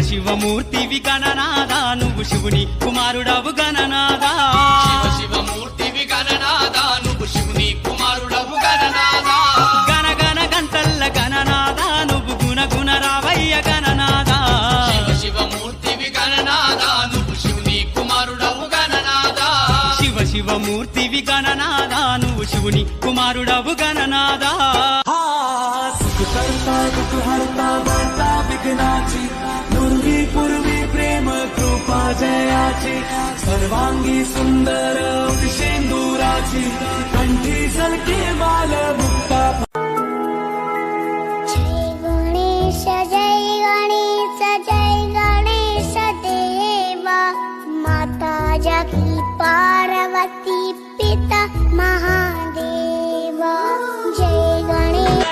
శివమూర్తివి గణనాదా నువ్వు శివుని కుమారుడవు గణనాదా శివమూర్తివి గణనాదా నువ్వు శివుని కుమారుడవు గణనాదా గణగణ గంటల్ల గణనాదా నువ్వు గుణగుణ రావయ్య గణనాదా శివమూర్తివి గణనాదా నువ్వు శివుని కుమారుడవు గణనాదా శివమూర్తివి గణనాదా నువ్వు శివుని కుమారుడవు గణనాదా हरता वार्ता विघ्नाची नुर्वी पूर्वी प्रेम कृपा जयाची सर्वांगी सुंदर विशेंदुराची कंठी सलके बाल मुक्ता जय गणेश देवा माता जागी पार्वती पिता महादेवा जय गणेश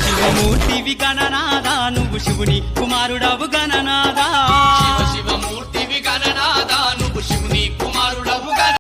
శివమూర్తివి గణనాదా నువ్వు శివుని కుమారుడవు గణనాదా